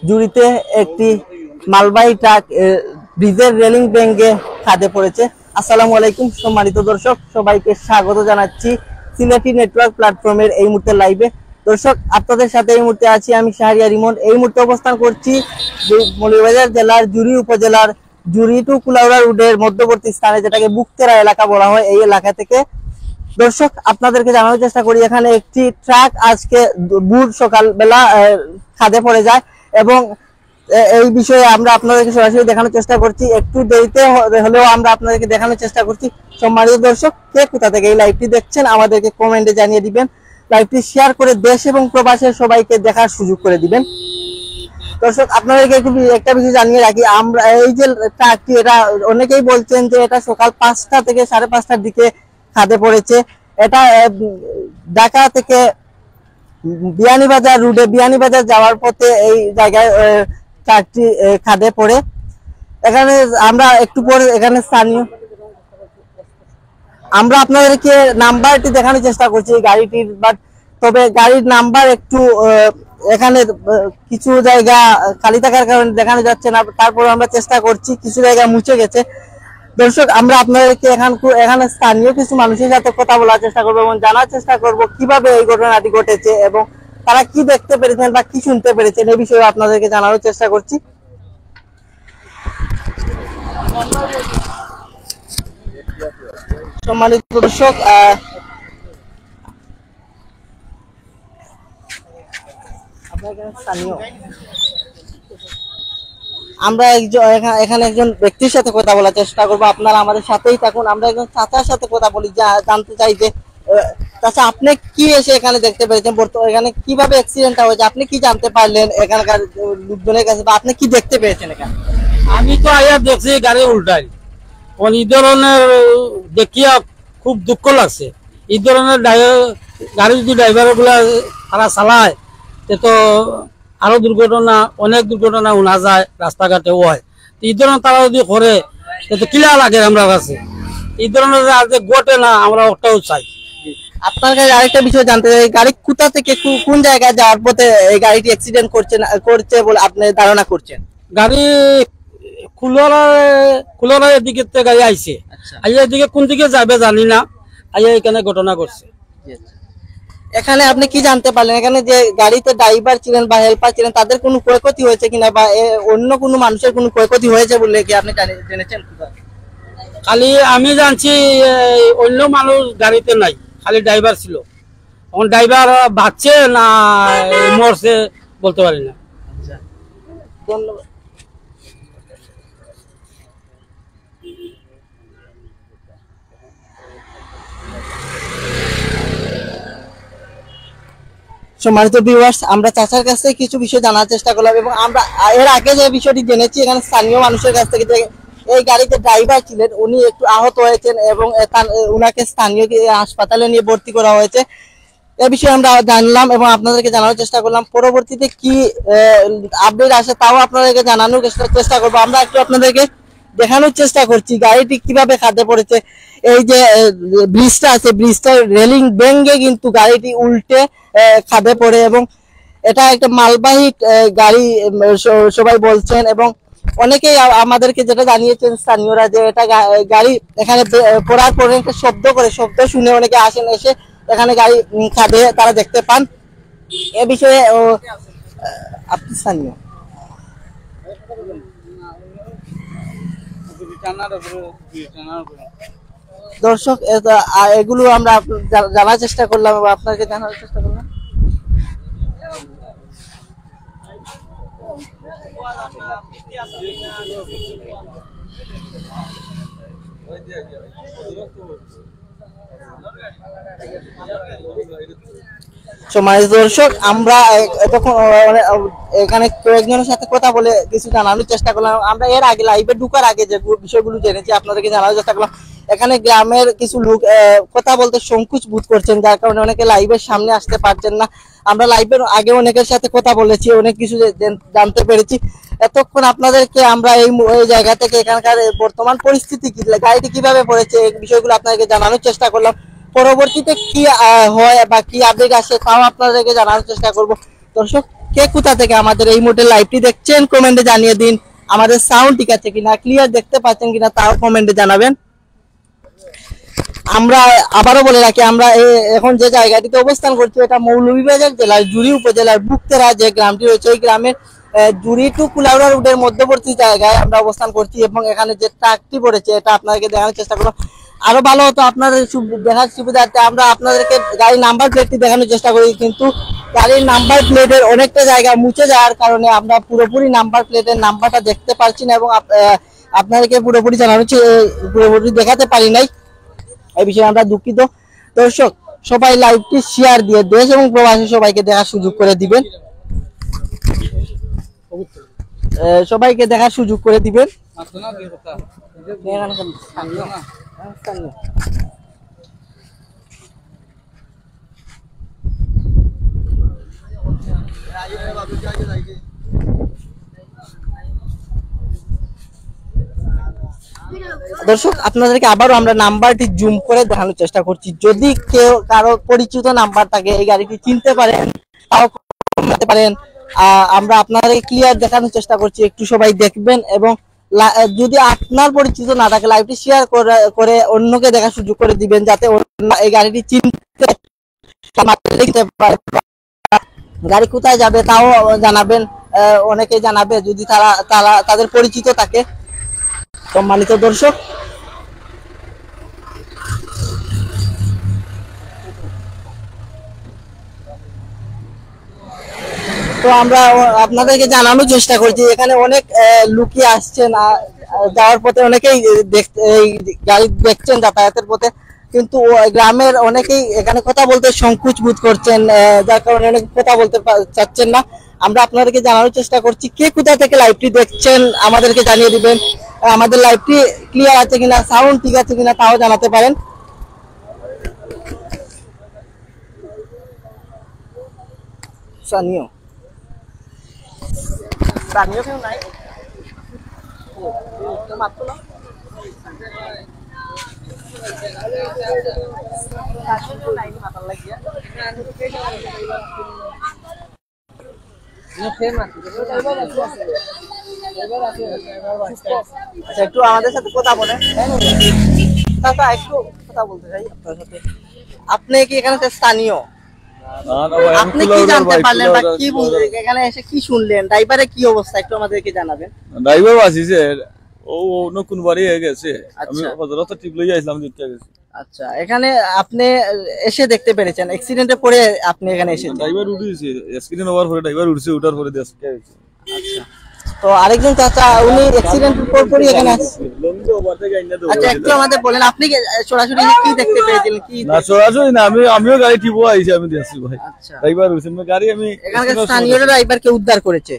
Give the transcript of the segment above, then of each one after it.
জুড়িতে একটি মালবাহী ট্রাক ব্রিজের রেলিং ভেঙে খাদে পড়েছে। আসসালামু আলাইকুম সম্মানিত দর্শক, সবাইকে স্বাগত জানাচ্ছি সিলেটি নেটওয়ার্ক প্ল্যাটফর্মের এই মুহূর্তে লাইভে। দর্শক, আপনাদের সাথে এই মুহূর্তে আছি আমি শাহরিয়ার ইমন। এই মুহূর্তে অবস্থান করছি মৌলভীবাজার জেলার জুড়ি উপজেলার জুড়ি টু কুলাউড়া রোডের মধ্যবর্তী স্থানে, যেটাকে বুকতেরা এলাকা বলা হয়। এই এলাকা থেকে দর্শক আপনাদেরকে জানানোর চেষ্টা করি, এখানে একটি ট্রাক আজকে ভোর সকালবেলা খাদে পড়ে যায় এবং এই বিষয়ে আমরা আপনাদেরকে সরাসরি দেখানোর চেষ্টা করছি। একটু দেরিতে হলেও আমরা আপনাদেরকে দেখানোর চেষ্টা করছি। সম্মানিত দর্শক, কে কোথা থেকে এই লাইভটি দেখছেন আমাদেরকে কমেন্টে জানিয়ে দিবেন। লাইভটি শেয়ার করে দেশ এবং প্রবাসের সবাইকে দেখার সুযোগ করে দিবেন। দর্শক, আপনাদেরকে একটা বিষয় জানিয়ে রাখি, আমরা এই যে ট্রাকটি, এটা অনেকেই বলছেন যে এটা সকাল 5টা থেকে 5:30টার দিকে খাদে পড়েছে। এটা ঢাকা থেকে বিয়ানীবাজার রুটে বিয়ানীবাজার যাওয়ার পথে এই জায়গায় ট্রাকটি খাদে পড়ে। এখানে আমরা একটু পরে এখানে স্থানীয় আমরা আপনাদেরকে নাম্বারটি দেখানোর চেষ্টা করছি গাড়িটির, বাট তবে গাড়ির নাম্বার একটু এখানে কিছু জায়গা খালি থাকার কারণে দেখানো যাচ্ছে না। তারপর আমরা চেষ্টা করছি, কিছু জায়গা মুছে গেছে। দর্শক, আমরা আপনাদেরকে এখানে স্থানীয় কিছু মানুষের সাথে কথা বলার চেষ্টা করবো এবং জানার চেষ্টা করব কিভাবে এই ঘটনাটি ঘটেছে এবং তারা কি দেখতে পেরেছেন বা কি শুনতে পেরেছেন, এই বিষয়ে আপনাদেরকে জানানোর চেষ্টা করছি। সম্মানিত দর্শক, আমরা এখানে একজন ব্যক্তির সাথে কথা বলার চেষ্টা করবো। আপনারা আমাদের সাথেই থাকুন। আমরা একজন চাচার সাথে কথা বলি, জানতে চাই যে চাচা, আপনি কি এসে এখানে দেখতে পেরেছেন, এখানে কিভাবে অ্যাক্সিডেন্টটা হয়েছে, আপনি কি জানতে পারলেন এখানকার লোকজনের কাছে, বা আপনি কি দেখতে পেয়েছেন এখানে? আমি তো আয়া দেখছি গাড়ি উল্টাই, এই ধরনের দেখিয়া খুব দুঃখ লাগছে। এই ধরনের গাড়ি যদি ড্রাইভার গুলা তারা চালায়, তো আরো দুর্ঘটনা, অনেক দুর্ঘটনা শোনা যায়, রাস্তাঘাটে হয়। এই ধরনের তারা যদি করে তো কিলা লাগে আমরা কাছে। এই ধরনের যে ঘটে না, আমরা ওটাও চাই। আপনার কাছে আরেকটা বিষয় জানতে চাই, গাড়ি কোথা থেকে কোন জায়গায় যাওয়ার পথে এই গাড়িটি অ্যাক্সিডেন্ট করছে বলে আপনি ধারণা করছেন? গাড়ি কুলার এদিকে গাড়ি আইছে, আইয়া এদিকে কোন দিকে যাবে জানি না, আইয়া এখানে ঘটনা করছে। এখানে আপনি কি জানতে পারলেন, এখানে যে গাড়িতে ড্রাইভার ছিলেন বা হেল্পার ছিলেন তাদের কোনো ক্ষয়ক্ষতি হয়েছে কিনা, বা অন্য কোনো মানুষের কোনো ক্ষয়ক্ষতি হয়েছে বলে কি আপনি জেনেছেন? খালি আমি জানছি অন্য মানুষ গাড়িতে নাই, খালি ড্রাইভার ছিল। এখন ড্রাইভার বাঁচছে না মরছে বলতে পারি না। ধন্যবাদ। সম্মানিত ভিউয়ার্স, আমরা চাচার কাছ থেকে কিছু বিষয় জানার চেষ্টা করলাম এবং আমরা এর আগে যে বিষয়টি জেনেছি, এখানে স্থানীয় মানুষের কাছ থেকে যে এই গাড়িতে ড্রাইভার ছিলেন উনি একটু আহত হয়েছেন এবং উনাকে স্থানীয় হাসপাতালে নিয়ে ভর্তি করা হয়েছে। এ বিষয়ে আমরা জানলাম এবং আপনাদেরকে জানানোর চেষ্টা করলাম। পরবর্তীতে কি আপডেট আসে তাও আপনাদেরকে জানানোর চেষ্টা করবো। আমরা একটু আপনাদেরকে দেখানোর চেষ্টা করছি গাড়িটি কিভাবে খাদে পড়েছে। এই যে ব্রিজটা আছে, ব্রিজটার রেলিং ভেঙে কিন্তু গাড়িটি উল্টে খাদে পড়ে এবং এটা একটা মালবাহী গাড়ি সবাই বলছেন এবং অনেকেই আমাদেরকে যেটা জানিয়েছেন স্থানীয়রা, যে এটা গাড়ি এখানে পড়ার পরে একটা শব্দ শুনে অনেকে আসেন, এসে এখানে গাড়ি খাদে তারা দেখতে পান। এ বিষয়ে আপনি স্থানীয় দর্শক, এগুলো আমরা জানার চেষ্টা করলাম এবং আপনাকে জানার চেষ্টা করলাম। সম্মানিত দর্শক, আমরা তখন এখানে কয়েকজনের সাথে কথা বলে কিছু জানানোর চেষ্টা করলাম। আমরা এর আগে লাইভে ঢুকার আগে যে বিষয়গুলো জেনেছি আপনাদেরকে জানানোর চেষ্টা করলাম। এখানে গ্রামের কিছু লোক কথা বলতে সংকোচ বোধ করছেন, যার কারণে অনেকে লাইভের সামনে আসতে পারছেন না। আমরা লাইভের আগে অনেকের সাথে কথা বলেছি, অনেক কিছু জানতে পেরেছি। এতক্ষণ আপনাদেরকে আমরা এই জায়গা থেকে এখানকার বর্তমান পরিস্থিতি কি, গাড়িটি কিভাবে পড়েছে, এই বিষয়গুলো আপনাদেরকে জানানোর চেষ্টা করলাম। পরবর্তীতে কি হয় বা কি আপডেট আসে তাও আপনাদেরকে জানানোর চেষ্টা করব। দর্শক, কে কোথা থেকে আমাদের এই মুহূর্তে লাইভটি দেখছেন কমেন্টে জানিয়ে দিন। আমাদের সাউন্ড ঠিক আছে কিনা, ক্লিয়ার দেখতে পাচ্ছেন কিনা তাও কমেন্টে জানাবেন। আমরা আবারও বলে রাখি, আমরা এখন যে জায়গাটিতে অবস্থান করছি এটা মৌলভীবাজার জেলার জুড়ি উপজেলার বুকতেরা যে গ্রামটি রয়েছে ওই গ্রামের জুড়ি টু কুলাউড়া রোডের মধ্যবর্তী জায়গায় আমরা অবস্থান করছি এবং এখানে যে ট্রাকটি পড়েছে এটা আপনাদেরকে দেখানোর চেষ্টা করব। আরো ভালো হতো আপনাদের দেখার সুবিধার্থে আমরা আপনাদেরকে গাড়ির নাম্বার প্লেটটি দেখানোর চেষ্টা করি, কিন্তু গাড়ির নাম্বার প্লেটের অনেকটা জায়গা মুছে যাওয়ার কারণে আমরা পুরোপুরি নাম্বার প্লেটের নাম্বারটা দেখতে পারছি না এবং আপনাদেরকে পুরোপুরি পুরোপুরি দেখাতে পারি নাই। এই বিষয়ে আমরা দুঃখিত। দর্শক সবাই লাইভটি শেয়ার দিয়ে দেশ এবং প্রবাসী সবাইকে দেখার সুযোগ করে দিবেন, সবাইকে দেখার সুযোগ করে দিবেন। দর্শক আপনাদেরকে আবারও আমরা নাম্বারটি জুম করে দেখানোর চেষ্টা করছি, যদি কেউ কারো পরিচিত নাম্বার থাকে এই গাড়িটি চিনতে পারেন তাও করতে পারেন। আমরা আপনাদেরকে ক্লিয়ার দেখানোর চেষ্টা করছি, একটু সবাই দেখবেন এবং যদি আপনার পরিচিত না থাকে লাইভটি শেয়ার করে অন্যকে দেখার সুযোগ করে দিবেন, যাতে এই গাড়িটি চিনতে পারে। গাড়ি কোথায় যাবে তাও জানাবেন, অনেকে জানাবে যদি তাদের পরিচিত থাকে। সম্মানিত দর্শক তো আমরা আপনাদেরকে জানানোর চেষ্টা করছি এখানে অনেক লুকি আসছেন, যাওয়ার পথে অনেকেই গাড়ি দেখছেন যাতায়াতের পথে, কিন্তু গ্রামের অনেকেই এখানে কথা বলতে সংকোচ বোধ করছেন, যার কারণে অনেক কথা বলতে চাচ্ছেন না। আমরা আপনাদেরকে জানানোর চেষ্টা করছি কে কোথা থেকে লাইভটি দেখছেন আমাদেরকে জানিয়ে দিবেন, আমাদের লাইভটি ক্লিয়ার আছে কিনা, সাউন্ড ঠিক আছে কিনা তাও জানাতে পারেন। স্থানীয় কেউ নাই মাত্র না একটু আমাদের সাথে কথা বলেন, একটু কথা বলতে চাই আপনার সাথে। আপনি কি এখানে স্থানীয়? আপনি কি জানতে পারলেন বা কি বুঝলেন, এখানে এসে কি শুনলেন, ড্রাইভারের কি অবস্থা একটু আমাদেরকে জানাবেন। ড্রাইভার আসিছে ও নতুন বাড়ি হয়ে গেছে, আমি হযরত টিপ লই আইছিলাম দেখতে গেছি। আচ্ছা, এখানে আপনি এসে দেখতে পেরেছেন অ্যাক্সিডেন্টে পড়ে আপনি এখানে এসেছেন? ড্রাইভার উঠেছে, অ্যাক্সিডেন্ট হওয়ার পরে ড্রাইভার উঠছে, উঠার পরে দেখতে গেছি। আচ্ছা, তো আরেকজন চাচা উনি অ্যাক্সিডেন্টের পরই এখানে আসছে। আচ্ছা, একটু আমাদের বলেন আপনি সরাসরি কি দেখতে পেয়েছিলেন? কি না সরাসরি না, আমিও গাড়ি টিপও আইছি, আমি দেখছি ভাই। আচ্ছা, ড্রাইভার উঠছে গাড়ি, আমি এখানকার স্থানীয় ড্রাইভারকে উদ্ধার করেছে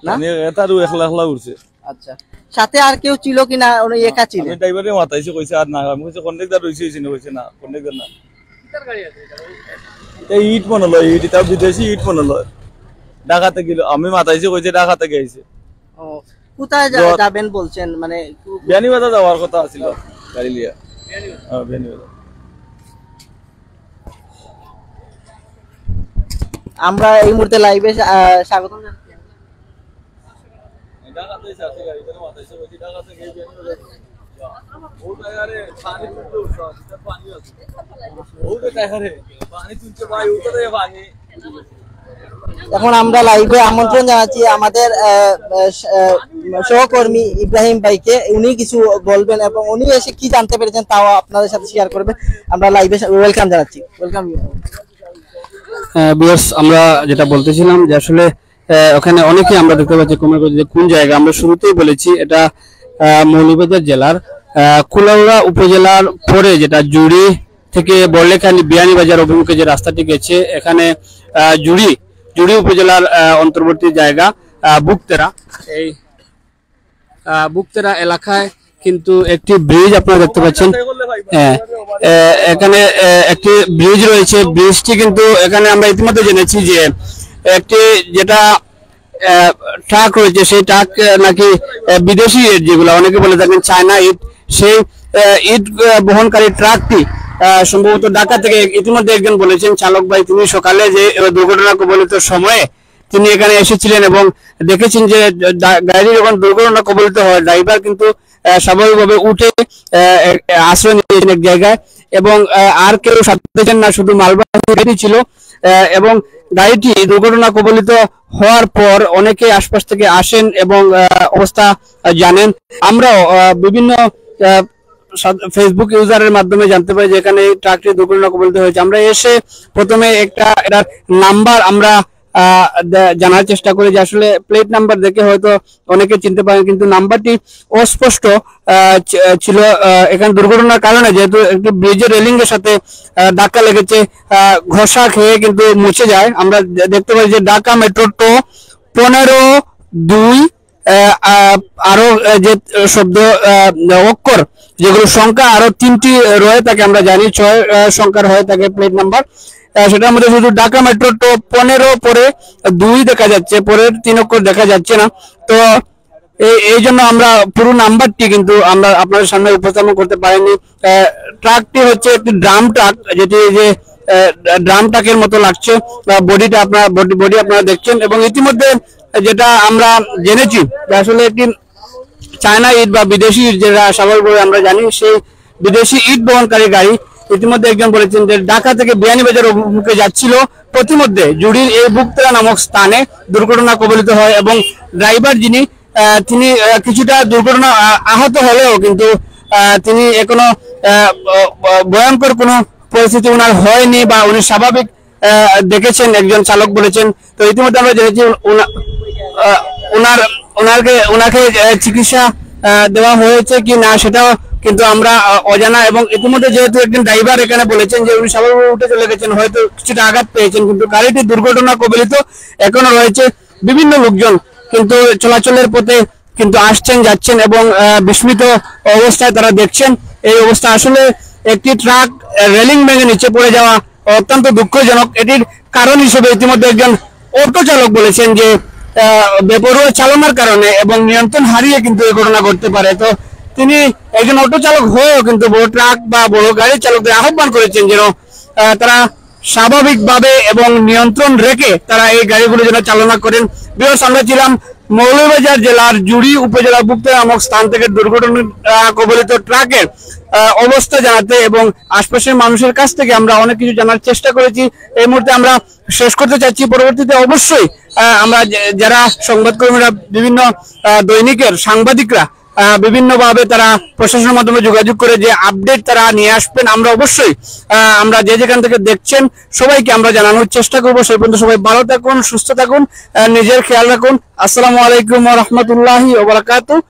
না? আমি এটারও একলা উঠছে। আচ্ছা, সাথে আর কেউ ছিল কিনা? উনি একা ছিলেন? আমি ড্রাইভারে মাথাইছে কইছে আর না, আমি কইছে কন্ডাক্টর রইছে না, কইছে না কন্ডাক্টর না। কিটার গাড়ি আছে এটা? এই ইট মনে লয়, ইট তাও বিদেশি ইট মনে লয়, ঢাকাতে গেল। আমি মাথাইছে কইছে ঢাকা থেকে আইছে। ও, কোথায় যাবেন বলছেন? মানে বিয়ানীবাজার যাওয়ার কথা ছিল গাড়ি লিয়া। হ্যাঁ, বিয়ানীবাজার। আমরা এই মুহূর্তে লাইভে স্বাগতম জানাচ্ছি। ঢাকাতে আছে গাড়ি, তার মাথাইছে কইছে ঢাকা থেকে বিয়ানীবাজার। ও টায়ারে পানি তুলতে উঠছে, এটা পানি আছে। ও টায়ারে পানি তুলতে ভাই, ওটাতে পানি। এখন আমরা লাইভে আমন্ত্রণ জানাচ্ছি আমাদের সহকর্মী ইব্রাহিম ভাইকে, উনি কিছু বলবেন এবং উনি এসে কি জানতে পেরেছেন তাও আপনাদের সাথে শেয়ার করবেন। আমরা লাইভে ওয়েলকাম জানাচ্ছি। ওয়েলকাম ভিউয়ার্স, আমরা যেটা বলতেছিলাম যে আসলে ওখানে অনেকে আমরা দেখতে পাচ্ছি কমেন্ট করছে যে কোন জায়গা। আমরা শুরুতেই বলেছি এটা মৌলভীবাজার জেলার কুলাউড়া উপজেলার পরে যেটা জুড়ি থেকে বড়লেখালি বিয়ানীবাজার অভিমুখে যে রাস্তাটি গেছে, এখানে জুড়ি উপজেলার অন্তর্বর্তী জায়গা বুকতেরা। এই বুকতেরা এলাকায় কিন্তু একটি ব্রিজ আপনারা দেখতে পাচ্ছেন। এখানে একটি ব্রিজ রয়েছে, ব্রিজটি কিন্তু এখানে আমরা ইতিমধ্যে জেনেছি যে একটি যেটা ট্রাক রয়েছে সেই ট্রাক নাকি বিদেশি ইট, যেগুলো অনেকে বলে থাকেন চায়না ইট, সেই ইট বহনকারী ট্রাকটি সম্ভবত ঢাকা থেকে। ইতিমধ্যে একজন বলেছেন চালক ভাই তিনি সকালে যে দুর্ঘটনা কবলিত সময়ে তিনি এখানে এসেছিলেন এবং দেখেছেন যে গাড়ি যখন দুর্ঘটনা কবলিত হয় ড্রাইভার কিন্তু স্বাভাবিকভাবে উঠে আশ্রয় নিয়েছেন এক জায়গায় এবং আর কেউ সাথে না, শুধু মালবাহী গাড়ি ছিল এবং গাড়িটি দুর্ঘটনা কবলিত হওয়ার পর অনেকে আশপাশ থেকে আসেন এবং অবস্থা জানেন। আমরাও বিভিন্ন ফেসবুক ইউজারের মাধ্যমে জানতে পারি যে এখানে ট্রাকটি দুর্ঘটনা কবলিত হয়েছে। আমরা এসে প্রথমে এটার নাম্বার আমরা জানার চেষ্টা করি যে আসলে প্লেট নাম্বার দেখে হয়তো অনেকে চিনতে পারেন, কিন্তু নাম্বারটি অস্পষ্ট ছিল। এখানে দুর্ঘটনার কারণে যেহেতু একটি ব্রিজের রেলিং এর সাথে ধাক্কা লেগেছে, ঘষা খেয়ে কিন্তু মুছে যায়। আমরা দেখতে পাই যে ঢাকা মেট্রো টো 15-2 আরো যে শব্দ অক্ষর যেগুলো সংখ্যা আরো 3টি রয়ে থাকে, আমরা জানি 6 সংখ্যার হয়ে থাকে প্লেট নাম্বার। সেটার মধ্যে শুধু ঢাকা মেট্রো টো 15 পরে 2 দেখা যাচ্ছে, পরের 3 অক্ষর দেখা যাচ্ছে না। তো এই জন্য আমরা পুরো নাম্বারটি কিন্তু আমরা আপনাদের সামনে উপস্থাপন করতে পারিনি। ট্রাকটি হচ্ছে একটি ড্রাম ট্রাক, যেটি যে ড্রাম ট্রাকের মতো লাগছে, বডি আপনারা দেখছেন। এবং ইতিমধ্যে যেটা আমরা জেনেছি যে আসলে একটি চায়না ইট বা বিদেশি ইট, যেটা স্বাভাবিকভাবে আমরা জানি, সেই বিদেশি ইট বহনকারী গাড়ি ইতিমধ্যে একজন বলেছেন যে ঢাকা থেকে বিয়ানীবাজার অভিমুখে যাচ্ছিল, প্রতিমধ্যে জুড়ির এই বুকতলা নামক স্থানে দুর্ঘটনা কবলিত হয় এবং ড্রাইভার যিনি তিনি কিছুটা দুর্ঘটনা আহত হলেও কিন্তু তিনি এখনো ভয়ঙ্কর কোনো পরিস্থিতি ওনার হয়নি বা উনি স্বাভাবিক দেখেছেন, একজন চালক বলেছেন। তো ইতিমধ্যে আমরা জেনেছি ওনাকে চিকিৎসা দেওয়া হয়েছে কি না সেটাও কিন্তু আমরা অজানা। এবং ইতিমধ্যে যেহেতু একজন ড্রাইভার এখানে বলেছেন যে উনি স্বাভাবিকভাবে উঠে চলে গেছেন, হয়তো কিছুটা আঘাত পেয়েছেন, কিন্তু গাড়িটি দুর্ঘটনা কবলিত এখনো রয়েছে। বিভিন্ন লোকজন কিন্তু চলাচলের পথে কিন্তু আসছেন যাচ্ছেন এবং বিস্মিত অবস্থায় তারা দেখছেন এই অবস্থা। আসলে একটি ট্রাক রেলিং ভেঙে নিচে পড়ে যাওয়া অত্যন্ত দুঃখজনক। এটির কারণ হিসেবে ইতিমধ্যে একজন অটো চালক বলেছেন যে বেপরোয়া চালনার কারণে এবং নিয়ন্ত্রণ হারিয়ে কিন্তু এই ঘটনা ঘটতে পারে। তো তিনি একজন অটো চালক হয়েও কিন্তু বড় ট্রাক বা বড় গাড়ি চালকদের আহ্বান করেছেন যেন তারা স্বাভাবিকভাবে এবং নিয়ন্ত্রণ রেখে তারা এই গাড়িগুলো যেন চালনা করেন। বিশেষ আমরা ছিলাম মৌলভীবাজার জেলার জুড়ি উপজেলা বুকতলা নামক স্থান থেকে দুর্ঘটনা কবলিত ট্রাকের অবস্থা জানাতে এবং আশপাশের মানুষের কাছ থেকে আমরা অনেক কিছু জানার চেষ্টা করেছি। এই মুহূর্তে আমরা শেষ করতে চাচ্ছি। পরবর্তীতে অবশ্যই আমরা যারা সংবাদকর্মীরা, বিভিন্ন দৈনিকের সাংবাদিকরা বিভিন্নভাবে তারা প্রশাসনের মাধ্যমে যোগাযোগ করে যে আপডেট তারা নিয়ে আসবেন, আমরা অবশ্যই আমরা যে যেখান থেকে দেখছেন সবাইকে আমরা জানানোর চেষ্টা করবো। সেই পর্যন্ত সবাই ভালো থাকুন, সুস্থ থাকুন, নিজের খেয়াল রাখুন। আসসালামু আলাইকুম ওয়া রাহমাতুল্লাহি ওয়া বারাকাতুহু।